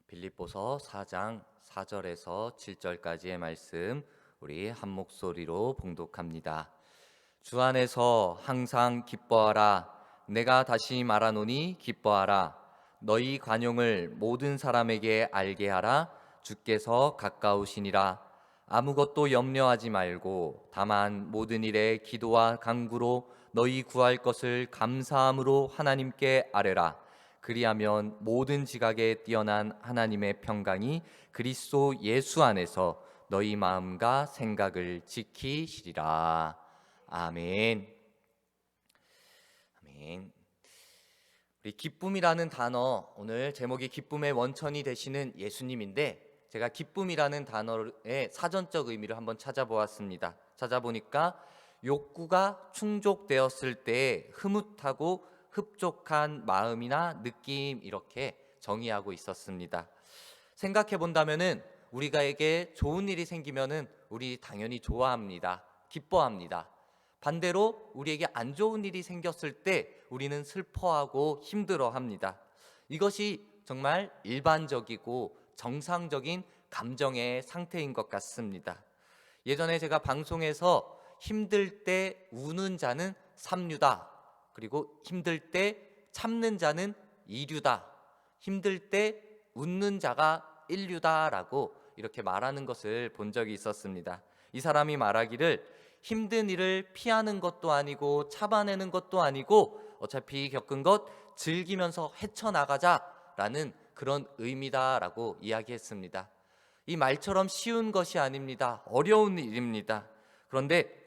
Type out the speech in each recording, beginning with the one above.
빌립보서 4장 4절에서 7절까지의 말씀 우리 한 목소리로 봉독합니다. 주 안에서 항상 기뻐하라. 내가 다시 말하노니 기뻐하라. 너희 관용을 모든 사람에게 알게 하라. 주께서 가까우시니라. 아무것도 염려하지 말고 다만 모든 일에 기도와 간구로 너희 구할 것을 감사함으로 하나님께 아뢰라. 그리하면 모든 지각에 뛰어난 하나님의 평강이 그리스도 예수 안에서 너희 마음과 생각을 지키시리라. 아멘. 아멘. 우리 기쁨이라는 단어, 오늘 제목이 기쁨의 원천이 되시는 예수님인데, 제가 기쁨이라는 단어의 사전적 의미를 한번 찾아보았습니다. 찾아보니까 욕구가 충족되었을 때 흐뭇하고 흡족한 마음이나 느낌, 이렇게 정의하고 있었습니다. 생각해 본다면은 우리가에게 좋은 일이 생기면은 우리 당연히 좋아합니다. 기뻐합니다. 반대로 우리에게 안 좋은 일이 생겼을 때 우리는 슬퍼하고 힘들어합니다. 이것이 정말 일반적이고 정상적인 감정의 상태인 것 같습니다. 예전에 제가 방송에서 힘들 때 우는 자는 삼류다, 그리고 힘들 때 참는 자는 이류다, 힘들 때 웃는 자가 인류다라고 이렇게 말하는 것을 본 적이 있었습니다. 이 사람이 말하기를 힘든 일을 피하는 것도 아니고 참아내는 것도 아니고 어차피 겪은 것 즐기면서 헤쳐나가자라는 그런 의미다라고 이야기했습니다. 이 말처럼 쉬운 것이 아닙니다. 어려운 일입니다. 그런데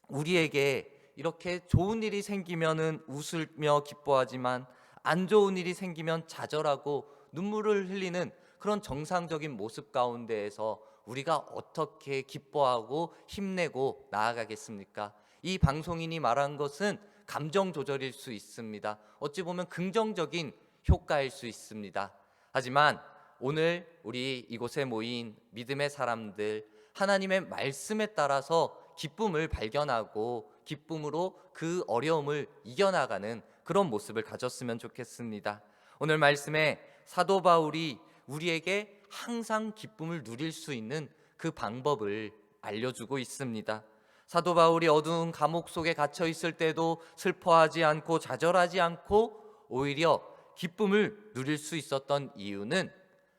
우리에게 이렇게 좋은 일이 생기면은 웃으며 기뻐하지만 안 좋은 일이 생기면 좌절하고 눈물을 흘리는 그런 정상적인 모습 가운데에서 우리가 어떻게 기뻐하고 힘내고 나아가겠습니까? 이 방송인이 말한 것은 감정 조절일 수 있습니다. 어찌 보면 긍정적인 효과일 수 있습니다. 하지만 오늘 우리 이곳에 모인 믿음의 사람들, 하나님의 말씀에 따라서 기쁨을 발견하고 기쁨으로 그 어려움을 이겨나가는 그런 모습을 가졌으면 좋겠습니다. 오늘 말씀에 사도 바울이 우리에게 항상 기쁨을 누릴 수 있는 그 방법을 알려주고 있습니다. 사도 바울이 어두운 감옥 속에 갇혀 있을 때도 슬퍼하지 않고 좌절하지 않고 오히려 기쁨을 누릴 수 있었던 이유는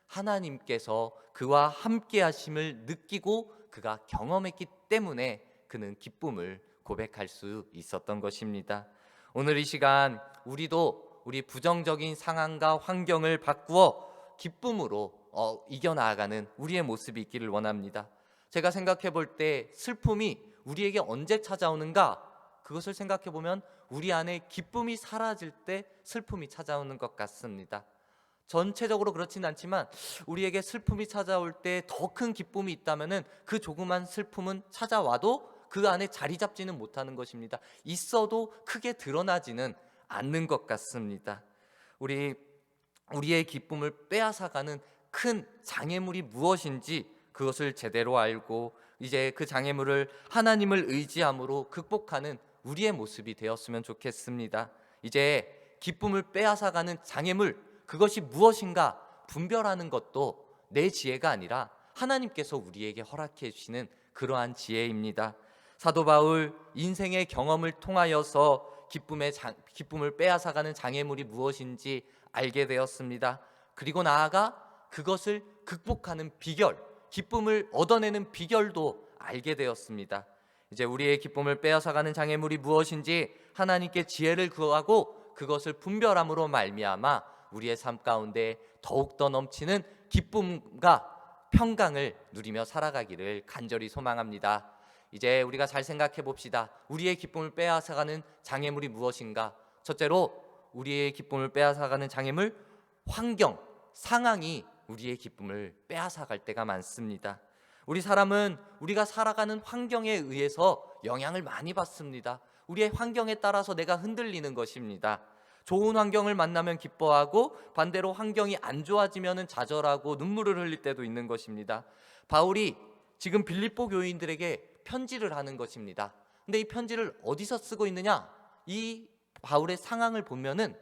하나님께서 그와 함께 하심을 느끼고 그가 경험했기 때문에 그는 기쁨을 고백할 수 있었던 것입니다. 오늘 이 시간 우리도 우리 부정적인 상황과 환경을 바꾸어 기쁨으로 이겨나가는 우리의 모습이 있기를 원합니다. 제가 생각해 볼 때 슬픔이 우리에게 언제 찾아오는가? 그것을 생각해 보면 우리 안에 기쁨이 사라질 때 슬픔이 찾아오는 것 같습니다. 전체적으로 그렇진 않지만 우리에게 슬픔이 찾아올 때 더 큰 기쁨이 있다면은 그 조그만 슬픔은 찾아와도 그 안에 자리 잡지는 못하는 것입니다. 있어도 크게 드러나지는 않는 것 같습니다. 우리의 기쁨을 빼앗아가는 큰 장애물이 무엇인지 그것을 제대로 알고 이제 그 장애물을 하나님을 의지함으로 극복하는 우리의 모습이 되었으면 좋겠습니다. 이제 기쁨을 빼앗아가는 장애물, 그것이 무엇인가 분별하는 것도 내 지혜가 아니라 하나님께서 우리에게 허락해 주시는 그러한 지혜입니다. 사도 바울 인생의 경험을 통하여서 기쁨을 빼앗아가는 장애물이 무엇인지 알게 되었습니다. 그리고 나아가 그것을 극복하는 비결, 기쁨을 얻어내는 비결도 알게 되었습니다. 이제 우리의 기쁨을 빼앗아가는 장애물이 무엇인지 하나님께 지혜를 구하고 그것을 분별함으로 말미암아 우리의 삶 가운데 더욱더 넘치는 기쁨과 평강을 누리며 살아가기를 간절히 소망합니다. 이제 우리가 잘 생각해 봅시다. 우리의 기쁨을 빼앗아가는 장애물이 무엇인가? 첫째로 우리의 기쁨을 빼앗아가는 장애물, 환경, 상황이 우리의 기쁨을 빼앗아갈 때가 많습니다. 우리 사람은 우리가 살아가는 환경에 의해서 영향을 많이 받습니다. 우리의 환경에 따라서 내가 흔들리는 것입니다. 좋은 환경을 만나면 기뻐하고 반대로 환경이 안 좋아지면 좌절하고 눈물을 흘릴 때도 있는 것입니다. 바울이 지금 빌립보 교인들에게 편지를 하는 것입니다. 근데 이 편지를 어디서 쓰고 있느냐? 이 바울의 상황을 보면은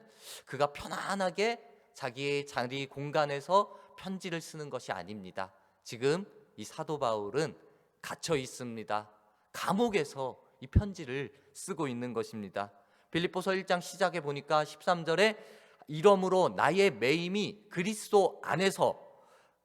그가 편안하게 자기의 자리 공간에서 편지를 쓰는 것이 아닙니다. 지금 이 사도 바울은 갇혀 있습니다. 감옥에서 이 편지를 쓰고 있는 것입니다. 빌립보서 1장 시작에 보니까 13절에 이러므로 나의 매임이 그리스도 안에서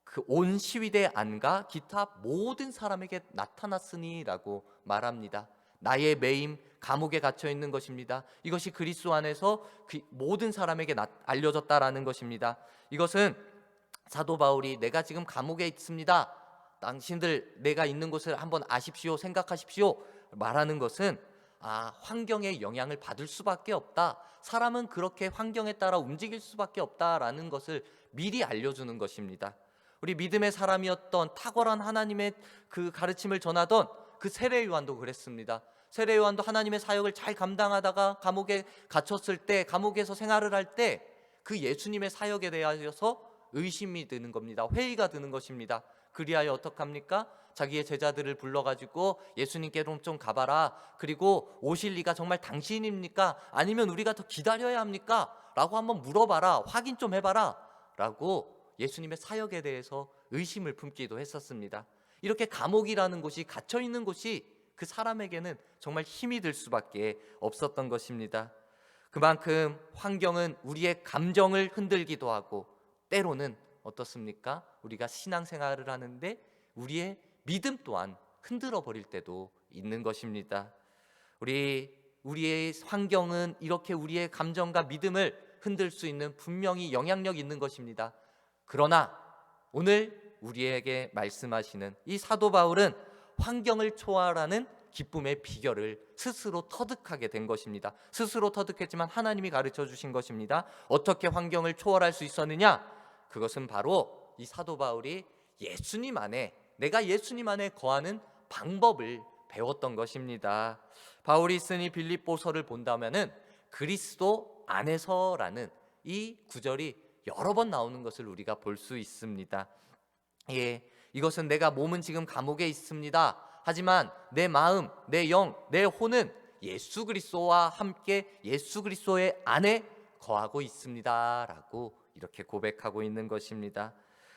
그 온 시위대 안과 기타 모든 사람에게 나타났으니라고 말합니다. 나의 매임, 감옥에 갇혀 있는 것입니다. 이것이 그리스도 안에서 그 모든 사람에게 알려졌다라는 것입니다. 이것은 사도 바울이 내가 지금 감옥에 있습니다, 당신들 내가 있는 곳을 한번 아십시오, 생각하십시오 말하는 것은 환경의 영향을 받을 수밖에 없다, 사람은 그렇게 환경에 따라 움직일 수밖에 없다라는 것을 미리 알려주는 것입니다. 우리 믿음의 사람이었던 탁월한 하나님의 그 가르침을 전하던 그 세례 요한도 그랬습니다. 세례 요한도 하나님의 사역을 잘 감당하다가 감옥에 갇혔을 때, 감옥에서 생활을 할 때 그 예수님의 사역에 대하여서 의심이 드는 겁니다. 회의가 드는 것입니다. 그리하여 어떡합니까? 자기의 제자들을 불러가지고 예수님께로 좀 가봐라, 그리고 오실 리가 정말 당신입니까? 아니면 우리가 더 기다려야 합니까? 라고 한번 물어봐라, 확인 좀 해봐라 라고 예수님의 사역에 대해서 의심을 품기도 했었습니다. 이렇게 감옥이라는 곳이, 갇혀있는 곳이 그 사람에게는 정말 힘이 들 수밖에 없었던 것입니다. 그만큼 환경은 우리의 감정을 흔들기도 하고, 때로는 어떻습니까? 우리가 신앙생활을 하는데 우리의 믿음 또한 흔들어 버릴 때도 있는 것입니다. 우리의 환경은 이렇게 우리의 감정과 믿음을 흔들 수 있는 분명히 영향력이 있는 것입니다. 그러나 오늘 우리에게 말씀하시는 이 사도 바울은 환경을 초월하는 기쁨의 비결을 스스로 터득하게 된 것입니다. 스스로 터득했지만 하나님이 가르쳐 주신 것입니다. 어떻게 환경을 초월할 수 있었느냐? 그것은 바로 이 사도 바울이 예수님 안에, 내가 예수님 안에 거하는 방법을 배웠던 것입니다. 바울이 쓴 이 빌립보서를 본다면은 그리스도 안에서라는 이 구절이 여러 번 나오는 것을 우리가 볼 수 있습니다. 이것은 내가 몸은 지금 감옥에 있습니다, 하지만 내 마음, 내 영, 내 혼은 예수 그리스도와 함께 예수 그리스도의 안에 거하고 있습니다 라고 이렇게 고백하고 있는 것입니다.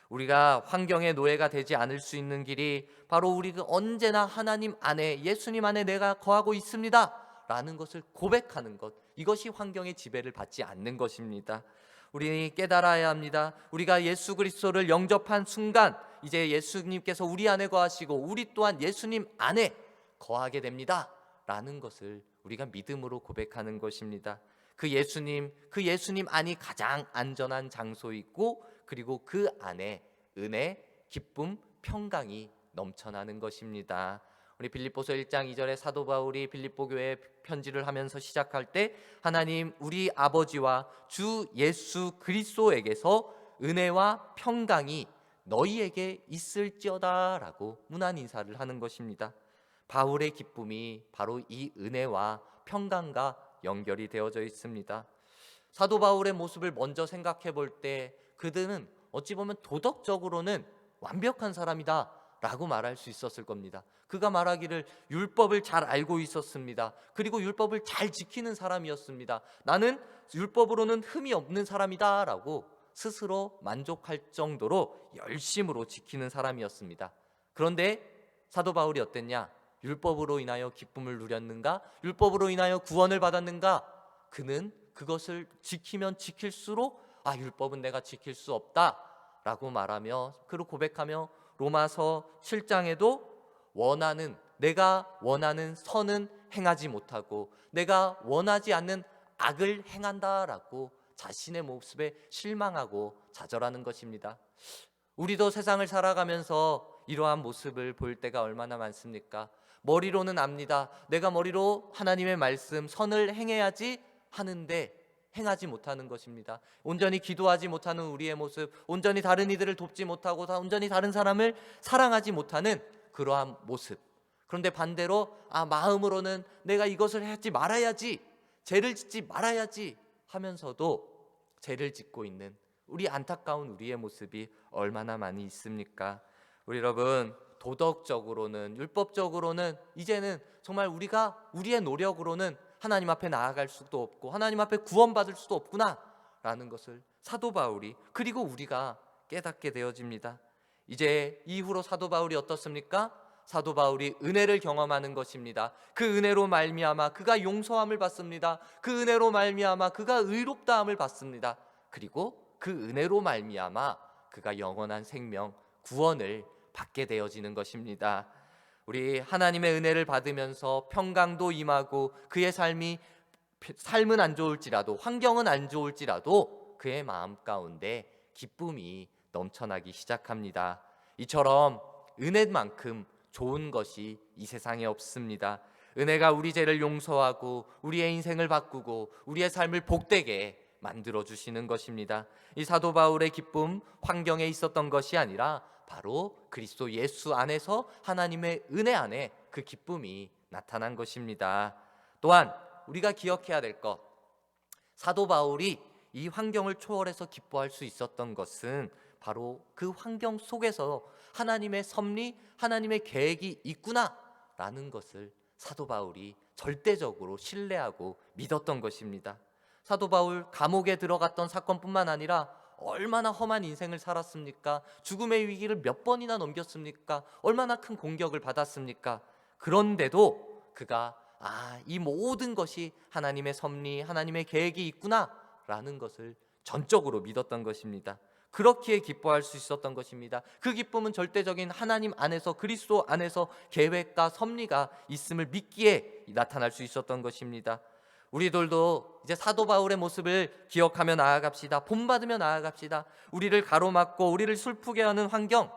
우리가 환경의 노예가 되지 않을 수 있는 길이 바로 우리가 언제나 하나님 안에, 예수님 안에 내가 거하고 있습니다 라는 것을 고백하는 것, 이것이 환경의 지배를 받지 않는 것입니다. 우리 깨달아야 합니다. 우리가 예수 그리스도를 영접한 순간 이제 예수님께서 우리 안에 거하시고 우리 또한 예수님 안에 거하게 됩니다 라는 것을 우리가 믿음으로 고백하는 것입니다. 그 예수님 안이 가장 안전한 장소이고, 그리고 그 안에 은혜, 기쁨, 평강이 넘쳐나는 것입니다. 우리 빌립보서 1장 2절에 사도 바울이 빌립보 교회에 편지를 하면서 시작할 때 하나님 우리 아버지와 주 예수 그리스도에게서 은혜와 평강이 너희에게 있을지어다 라고 문안 인사를 하는 것입니다. 바울의 기쁨이 바로 이 은혜와 평강과 연결이 되어져 있습니다. 사도 바울의 모습을 먼저 생각해 볼 때 그들은 어찌 보면 도덕적으로는 완벽한 사람이다 라고 말할 수 있었을 겁니다. 그가 말하기를 율법을 잘 알고 있었습니다. 그리고 율법을 잘 지키는 사람이었습니다. 나는 율법으로는 흠이 없는 사람이다 라고 스스로 만족할 정도로 열심으로 지키는 사람이었습니다. 그런데 사도 바울이 어땠냐? 율법으로 인하여 기쁨을 누렸는가? 율법으로 인하여 구원을 받았는가? 그는 그것을 지키면 지킬수록 율법은 내가 지킬 수 없다 라고 말하며, 그리고 고백하며 로마서 7장에도 내가 원하는 선은 행하지 못하고 내가 원하지 않는 악을 행한다라고 자신의 모습에 실망하고 좌절하는 것입니다. 우리도 세상을 살아가면서 이러한 모습을 볼 때가 얼마나 많습니까? 머리로는 압니다. 내가 머리로 하나님의 말씀, 선을 행해야지 하는데 행하지 못하는 것입니다. 온전히 기도하지 못하는 우리의 모습, 온전히 다른 이들을 돕지 못하고 온전히 다른 사람을 사랑하지 못하는 그러한 모습. 그런데 반대로 마음으로는 내가 이것을 하지 말아야지, 죄를 짓지 말아야지 하면서도 죄를 짓고 있는 우리 안타까운 우리의 모습이 얼마나 많이 있습니까? 우리 여러분, 도덕적으로는, 율법적으로는 이제는 정말 우리가 우리의 노력으로는 하나님 앞에 나아갈 수도 없고 하나님 앞에 구원받을 수도 없구나 라는 것을 사도 바울이, 그리고 우리가 깨닫게 되어집니다. 이제 이후로 사도 바울이 어떻습니까? 사도 바울이 은혜를 경험하는 것입니다. 그 은혜로 말미암아 그가 용서함을 받습니다. 그 은혜로 말미암아 그가 의롭다함을 받습니다. 그리고 그 은혜로 말미암아 그가 영원한 생명, 구원을 받게 되어지는 것입니다. 우리 하나님의 은혜를 받으면서 평강도 임하고 그의 삶은 안 좋을지라도, 환경은 안 좋을지라도 그의 마음 가운데 기쁨이 넘쳐나기 시작합니다. 이처럼 은혜만큼 좋은 것이 이 세상에 없습니다. 은혜가 우리 죄를 용서하고 우리의 인생을 바꾸고 우리의 삶을 복되게 만들어 주시는 것입니다. 이 사도 바울의 기쁨, 환경에 있었던 것이 아니라 바로 그리스도 예수 안에서 하나님의 은혜 안에 그 기쁨이 나타난 것입니다. 또한 우리가 기억해야 될 것, 사도 바울이 이 환경을 초월해서 기뻐할 수 있었던 것은 바로 그 환경 속에서 하나님의 섭리, 하나님의 계획이 있구나라는 것을 사도 바울이 절대적으로 신뢰하고 믿었던 것입니다. 사도 바울 감옥에 들어갔던 사건뿐만 아니라 얼마나 험한 인생을 살았습니까? 죽음의 위기를 몇 번이나 넘겼습니까? 얼마나 큰 공격을 받았습니까? 그런데도 그가 이 모든 것이 하나님의 섭리, 하나님의 계획이 있구나라는 것을 전적으로 믿었던 것입니다. 그렇기에 기뻐할 수 있었던 것입니다. 그 기쁨은 절대적인 하나님 안에서, 그리스도 안에서 계획과 섭리가 있음을 믿기에 나타날 수 있었던 것입니다. 우리들도 이제 사도 바울의 모습을 기억하며 나아갑시다. 본받으며 나아갑시다. 우리를 가로막고 우리를 슬프게 하는 환경,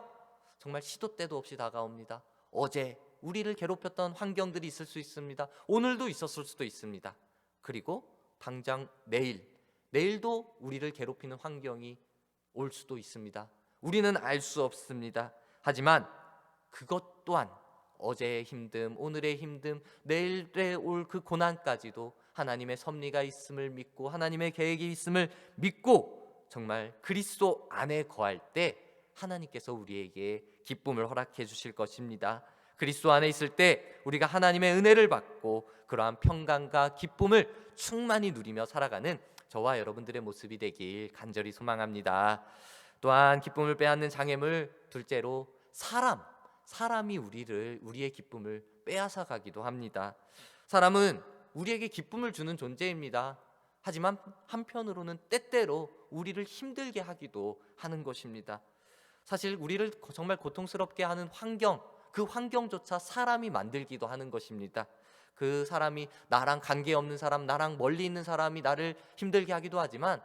정말 시도 때도 없이 다가옵니다. 어제 우리를 괴롭혔던 환경들이 있을 수 있습니다. 오늘도 있었을 수도 있습니다. 그리고 당장 내일도 우리를 괴롭히는 환경이 올 수도 있습니다. 우리는 알 수 없습니다. 하지만 그것 또한 어제의 힘듦, 오늘의 힘듦, 내일에 올 그 고난까지도 하나님의 섭리가 있음을 믿고 하나님의 계획이 있음을 믿고 정말 그리스도 안에 거할 때 하나님께서 우리에게 기쁨을 허락해 주실 것입니다. 그리스도 안에 있을 때 우리가 하나님의 은혜를 받고 그러한 평강과 기쁨을 충만히 누리며 살아가는 저와 여러분들의 모습이 되길 간절히 소망합니다. 또한 기쁨을 빼앗는 장애물, 둘째로 사람이 우리의 기쁨을 빼앗아 가기도 합니다. 사람은 우리에게 기쁨을 주는 존재입니다. 하지만 한편으로는 때때로 우리를 힘들게 하기도 하는 것입니다. 사실 우리를 정말 고통스럽게 하는 환경, 그 환경조차 사람이 만들기도 하는 것입니다. 그 사람이 나랑 관계없는 사람, 나랑 멀리 있는 사람이 나를 힘들게 하기도 하지만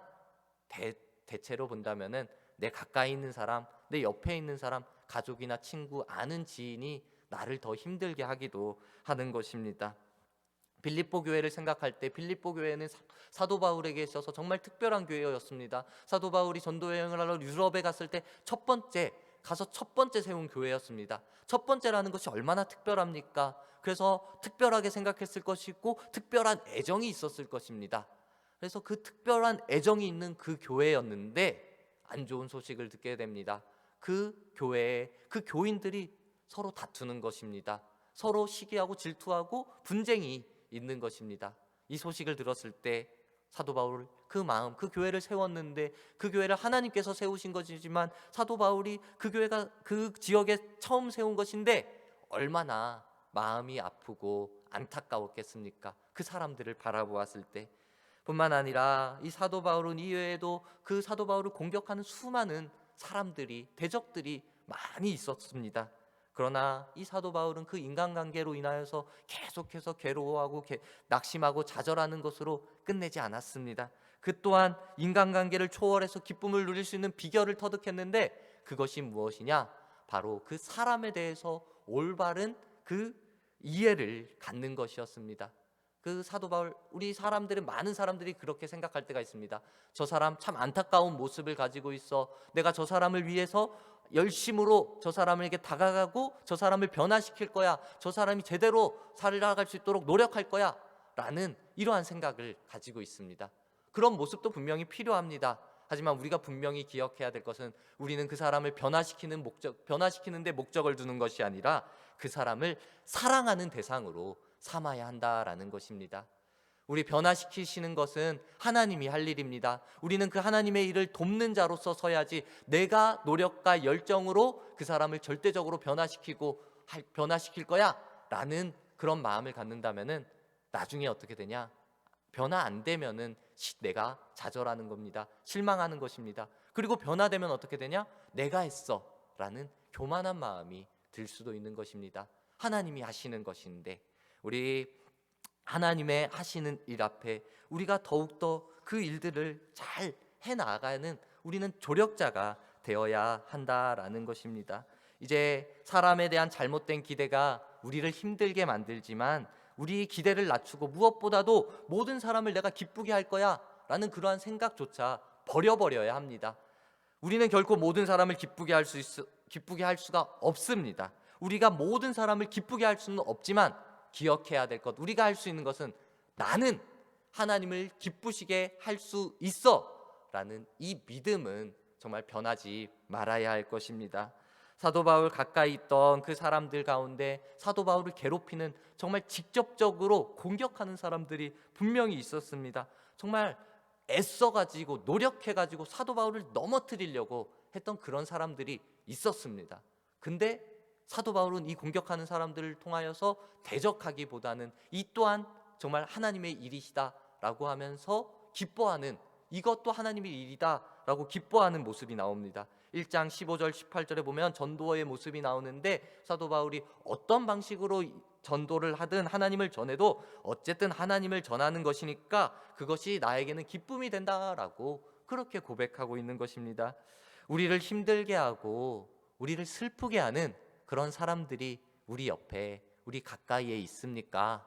대체로 본다면은 내 가까이 있는 사람, 내 옆에 있는 사람, 가족이나 친구, 아는 지인이 나를 더 힘들게 하기도 하는 것입니다. 빌립보 교회를 생각할 때 빌립보 교회는 사도 바울에게 있어서 정말 특별한 교회였습니다. 사도 바울이 전도 여행을 하러 유럽에 갔을 때 첫 번째 세운 교회였습니다. 첫 번째라는 것이 얼마나 특별합니까? 그래서 특별하게 생각했을 것이고 특별한 애정이 있었을 것입니다. 그래서 그 특별한 애정이 있는 그 교회였는데 안 좋은 소식을 듣게 됩니다. 그 교회에 그 교인들이 서로 다투는 것입니다. 서로 시기하고 질투하고 분쟁이 있는 것입니다. 이 소식을 들었을 때 사도 바울 그 마음, 그 교회를 세웠는데 그 교회를 하나님께서 세우신 것이지만 사도 바울이 그 교회가 그 지역에 처음 세운 것인데 얼마나 마음이 아프고 안타까웠겠습니까? 그 사람들을 바라보았을 때. 뿐만 아니라 이 사도 바울은 이외에도 그 사도 바울을 공격하는 수많은 사람들이, 대적들이 많이 있었습니다. 그러나 이 사도 바울은 그 인간관계로 인하여서 계속해서 괴로워하고 낙심하고 좌절하는 것으로 끝내지 않았습니다. 그 또한 인간관계를 초월해서 기쁨을 누릴 수 있는 비결을 터득했는데 그것이 무엇이냐? 바로 그 사람에 대해서 올바른 그 이해를 갖는 것이었습니다. 그 사도 바울, 많은 사람들이 그렇게 생각할 때가 있습니다. 저 사람 참 안타까운 모습을 가지고 있어. 내가 저 사람을 위해서 열심으로 저 사람에게 다가가고 저 사람을 변화시킬 거야. 저 사람이 제대로 살아갈 수 있도록 노력할 거야. 라는 이러한 생각을 가지고 있습니다. 그런 모습도 분명히 필요합니다. 하지만 우리가 분명히 기억해야 될 것은 우리는 그 사람을 변화시키는데 목적을 두는 것이 아니라 그 사람을 사랑하는 대상으로 삼아야 한다라는 것입니다. 우리 변화시키시는 것은 하나님이 할 일입니다. 우리는 그 하나님의 일을 돕는 자로서 서야지 내가 노력과 열정으로 그 사람을 절대적으로 변화시킬 거야 라는 그런 마음을 갖는다면은 나중에 어떻게 되냐? 변화 안 되면은 내가 좌절하는 겁니다. 실망하는 것입니다. 그리고 변화되면 어떻게 되냐? 내가 했어 라는 교만한 마음이 들 수도 있는 것입니다. 하나님이 하시는 것인데, 우리 하나님의 하시는 일 앞에 우리가 더욱더 그 일들을 잘 해나가는 우리는 조력자가 되어야 한다라는 것입니다. 이제 사람에 대한 잘못된 기대가 우리를 힘들게 만들지만, 우리 기대를 낮추고 무엇보다도 모든 사람을 내가 기쁘게 할 거야 라는 그러한 생각조차 버려버려야 합니다. 우리는 결코 모든 사람을 기쁘게 할 수가 없습니다. 우리가 모든 사람을 기쁘게 할 수는 없지만, 기억해야 될 것, 우리가 할 수 있는 것은 나는 하나님을 기쁘시게 할 수 있어 라는 이 믿음은 정말 변하지 말아야 할 것입니다. 사도 바울 가까이 있던 그 사람들 가운데 사도 바울을 괴롭히는, 정말 직접적으로 공격하는 사람들이 분명히 있었습니다. 정말 애써가지고 노력해가지고 사도 바울을 넘어뜨리려고 했던 그런 사람들이 있었습니다. 근데 사도 바울은 이 공격하는 사람들을 통하여서 대적하기보다는 이 또한 정말 하나님의 일이시다라고 하면서 기뻐하는, 이것도 하나님의 일이다라고 기뻐하는 모습이 나옵니다. 1장 15절 18절에 보면 전도의 모습이 나오는데, 사도 바울이 어떤 방식으로 전도를 하든 하나님을 전해도 어쨌든 하나님을 전하는 것이니까 그것이 나에게는 기쁨이 된다라고 그렇게 고백하고 있는 것입니다. 우리를 힘들게 하고 우리를 슬프게 하는 그런 사람들이 우리 옆에, 우리 가까이에 있습니까?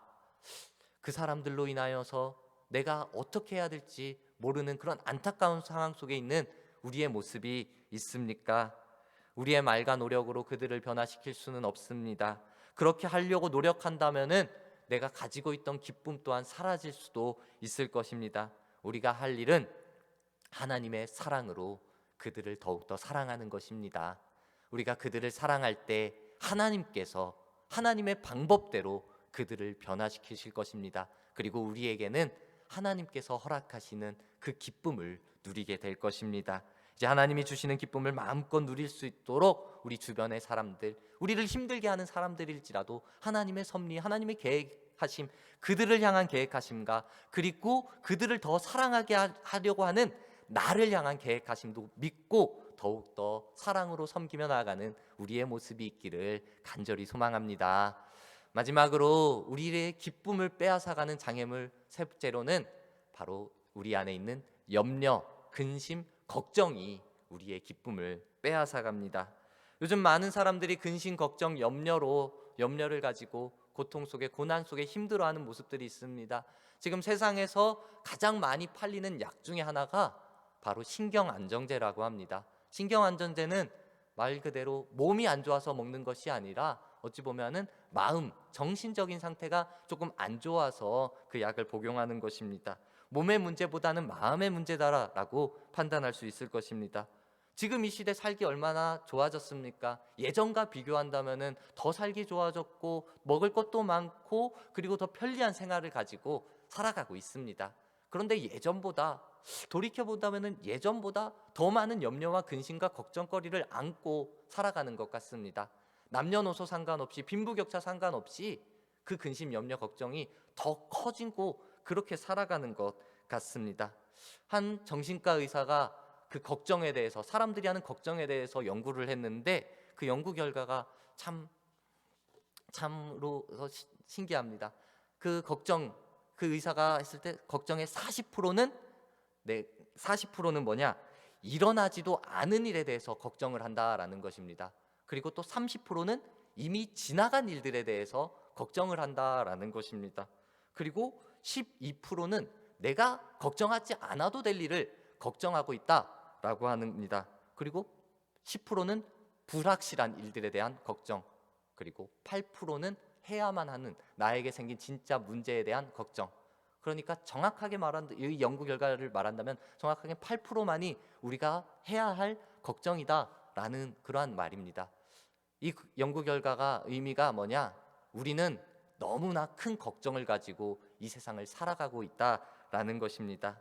그 사람들로 인하여서 내가 어떻게 해야 될지 모르는 그런 안타까운 상황 속에 있는 우리의 모습이 있습니까? 우리의 말과 노력으로 그들을 변화시킬 수는 없습니다. 그렇게 하려고 노력한다면은 내가 가지고 있던 기쁨 또한 사라질 수도 있을 것입니다. 우리가 할 일은 하나님의 사랑으로 그들을 더욱더 사랑하는 것입니다. 우리가 그들을 사랑할 때 하나님께서 하나님의 방법대로 그들을 변화시키실 것입니다. 그리고 우리에게는 하나님께서 허락하시는 그 기쁨을 누리게 될 것입니다. 이제 하나님이 주시는 기쁨을 마음껏 누릴 수 있도록 우리 주변의 사람들, 우리를 힘들게 하는 사람들일지라도 하나님의 섭리, 하나님의 계획하심, 그들을 향한 계획하심과 그리고 그들을 더 사랑하게 하려고 하는 나를 향한 계획하심도 믿고 더욱더 사랑으로 섬기며 나아가는 우리의 모습이 있기를 간절히 소망합니다. 마지막으로 우리의 기쁨을 빼앗아가는 장애물 셋째로는 바로 우리 안에 있는 염려, 근심, 걱정이 우리의 기쁨을 빼앗아갑니다. 요즘 많은 사람들이 근심, 걱정, 염려를 가지고 고통 속에, 고난 속에 힘들어하는 모습들이 있습니다. 지금 세상에서 가장 많이 팔리는 약 중에 하나가 바로 신경안정제라고 합니다. 신경안정제는 말 그대로 몸이 안 좋아서 먹는 것이 아니라 어찌 보면은 마음, 정신적인 상태가 조금 안 좋아서 그 약을 복용하는 것입니다. 몸의 문제보다는 마음의 문제다라고 판단할 수 있을 것입니다. 지금 이 시대 살기 얼마나 좋아졌습니까? 예전과 비교한다면은 더 살기 좋아졌고 먹을 것도 많고 그리고 더 편리한 생활을 가지고 살아가고 있습니다. 그런데 돌이켜본다면은 예전보다 더 많은 염려와 근심과 걱정거리를 안고 살아가는 것 같습니다. 남녀노소 상관없이, 빈부격차 상관없이 그 근심, 염려, 걱정이 더 커지고 그렇게 살아가는 것 같습니다. 한 정신과 의사가 그 걱정에 대해서, 사람들이 하는 걱정에 대해서 연구를 했는데 그 연구 결과가 참으로 신기합니다. 그 의사가 했을 때 걱정의 40%는 뭐냐? 일어나지도 않은 일에 대해서 걱정을 한다라는 것입니다. 그리고 또 30%는 이미 지나간 일들에 대해서 걱정을 한다라는 것입니다. 그리고 12%는 내가 걱정하지 않아도 될 일을 걱정하고 있다라고 합니다. 그리고 10%는 불확실한 일들에 대한 걱정, 그리고 8%는 해야만 하는 나에게 생긴 진짜 문제에 대한 걱정. 그러니까 정확하게 이 연구 결과를 말한다면 정확하게 8%만이 우리가 해야 할 걱정이다라는 그러한 말입니다. 이 연구 결과가 의미가 뭐냐? 우리는 너무나 큰 걱정을 가지고 이 세상을 살아가고 있다라는 것입니다.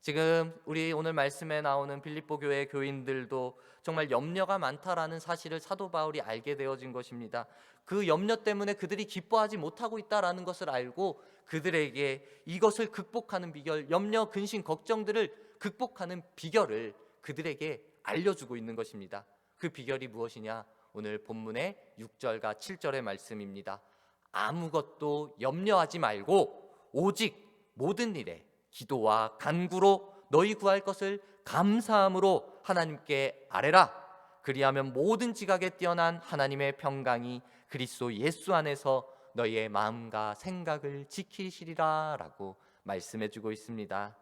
지금 우리 오늘 말씀에 나오는 빌립보 교회 교인들도 정말 염려가 많다라는 사실을 사도 바울이 알게 되어진 것입니다. 그 염려 때문에 그들이 기뻐하지 못하고 있다라는 것을 알고 그들에게 이것을 극복하는 비결, 염려, 근심, 걱정들을 극복하는 비결을 그들에게 알려주고 있는 것입니다. 그 비결이 무엇이냐? 오늘 본문의 6절과 7절의 말씀입니다. 아무것도 염려하지 말고 오직 모든 일에 기도와 간구로 너희 구할 것을 감사함으로 하나님께 아뢰라. 그리하면 모든 지각에 뛰어난 하나님의 평강이 그리스도 예수 안에서 너희의 마음과 생각을 지키시리라 라고 말씀해 주고 있습니다.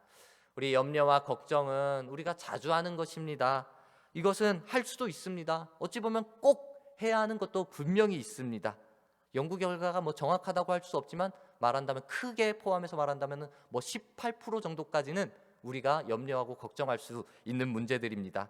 우리 염려와 걱정은 우리가 자주 하는 것입니다. 이것은 할 수도 있습니다. 어찌 보면 꼭 해야 하는 것도 분명히 있습니다. 연구 결과가 정확하다고 할 수 없지만 말한다면 크게 포함해서 말한다면 18% 정도까지는 우리가 염려하고 걱정할 수 있는 문제들입니다.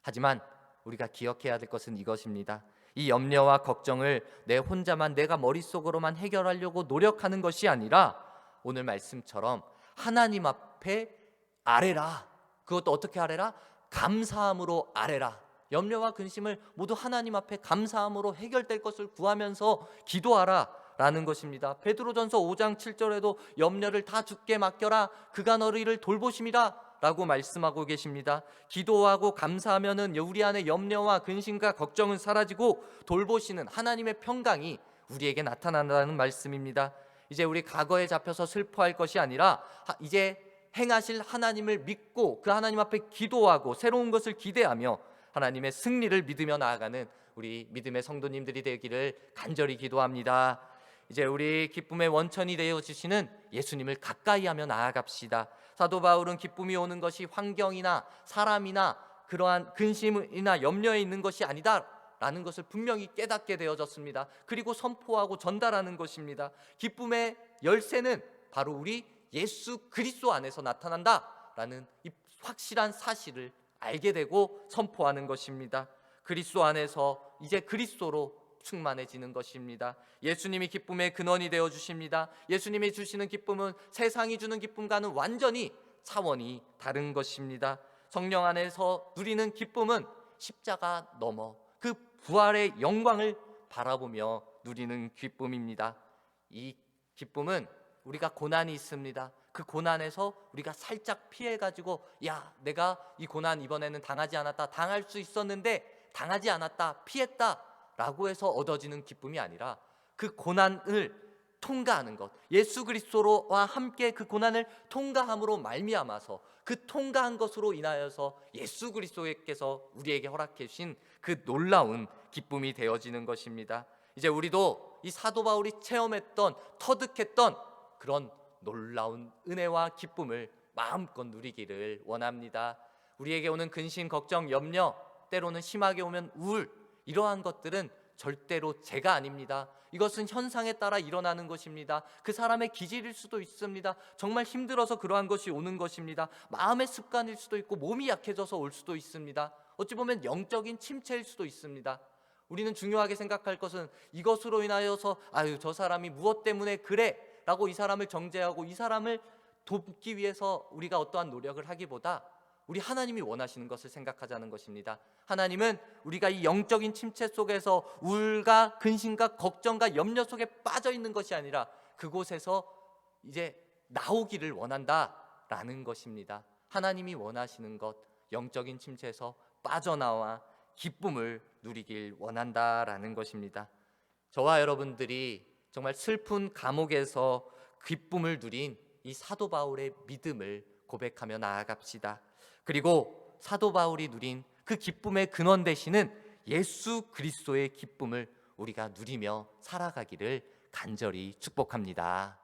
하지만 우리가 기억해야 될 것은 이것입니다. 이 염려와 걱정을 내 혼자만 내가 머릿속으로만 해결하려고 노력하는 것이 아니라 오늘 말씀처럼 하나님 앞에 아뢰라. 그것도 어떻게 아뢰라? 감사함으로 아뢰라. 염려와 근심을 모두 하나님 앞에 감사함으로 해결될 것을 구하면서 기도하라 라는 것입니다. 베드로전서 5장 7절에도 염려를 다 주께 맡겨라. 그가 너희를 돌보심이라 라고 말씀하고 계십니다. 기도하고 감사하면은 우리 안에 염려와 근심과 걱정은 사라지고 돌보시는 하나님의 평강이 우리에게 나타난다는 말씀입니다. 이제 우리 과거에 잡혀서 슬퍼할 것이 아니라 이제 행하실 하나님을 믿고 그 하나님 앞에 기도하고 새로운 것을 기대하며 하나님의 승리를 믿으며 나아가는 우리 믿음의 성도님들이 되기를 간절히 기도합니다. 이제 우리 기쁨의 원천이 되어주시는 예수님을 가까이 하며 나아갑시다. 사도 바울은 기쁨이 오는 것이 환경이나 사람이나 그러한 근심이나 염려에 있는 것이 아니다 라는 것을 분명히 깨닫게 되어졌습니다. 그리고 선포하고 전달하는 것입니다. 기쁨의 열쇠는 바로 우리 예수 그리스도 안에서 나타난다 라는 이 확실한 사실을 알게 되고 선포하는 것입니다. 그리스도 안에서 이제 그리스도로 충만해지는 것입니다. 예수님이 기쁨의 근원이 되어 주십니다. 예수님이 주시는 기쁨은 세상이 주는 기쁨과는 완전히 차원이 다른 것입니다. 성령 안에서 누리는 기쁨은 십자가 넘어 그 부활의 영광을 바라보며 누리는 기쁨입니다. 이 기쁨은 우리가 고난이 있습니다. 그 고난에서 우리가 살짝 피해가지고 내가 이 고난 이번에는 당하지 않았다, 당할 수 있었는데 당하지 않았다, 피했다 라고 해서 얻어지는 기쁨이 아니라 그 고난을 통과하는 것, 예수 그리스도와 함께 그 고난을 통과함으로 말미암아서 그 통과한 것으로 인하여서 예수 그리스도께서 우리에게 허락해 주신 그 놀라운 기쁨이 되어지는 것입니다. 이제 우리도 이 사도 바울이 체험했던, 터득했던 그런 놀라운 은혜와 기쁨을 마음껏 누리기를 원합니다. 우리에게 오는 근심, 걱정, 염려, 때로는 심하게 오면 우울, 이러한 것들은 절대로 죄가 아닙니다. 이것은 현상에 따라 일어나는 것입니다. 그 사람의 기질일 수도 있습니다. 정말 힘들어서 그러한 것이 오는 것입니다. 마음의 습관일 수도 있고 몸이 약해져서 올 수도 있습니다. 어찌 보면 영적인 침체일 수도 있습니다. 우리는 중요하게 생각할 것은 이것으로 인하여서 저 사람이 무엇 때문에 그래 라고 이 사람을 정죄하고 이 사람을 돕기 위해서 우리가 어떠한 노력을 하기보다 우리 하나님이 원하시는 것을 생각하자는 것입니다. 하나님은 우리가 이 영적인 침체 속에서 우울과 근심과 걱정과 염려 속에 빠져 있는 것이 아니라 그곳에서 이제 나오기를 원한다라는 것입니다. 하나님이 원하시는 것, 영적인 침체에서 빠져나와 기쁨을 누리길 원한다라는 것입니다. 저와 여러분들이 정말 슬픈 감옥에서 기쁨을 누린 이 사도 바울의 믿음을 고백하며 나아갑시다. 그리고 사도 바울이 누린 그 기쁨의 근원 되시는 예수 그리스도의 기쁨을 우리가 누리며 살아가기를 간절히 축복합니다.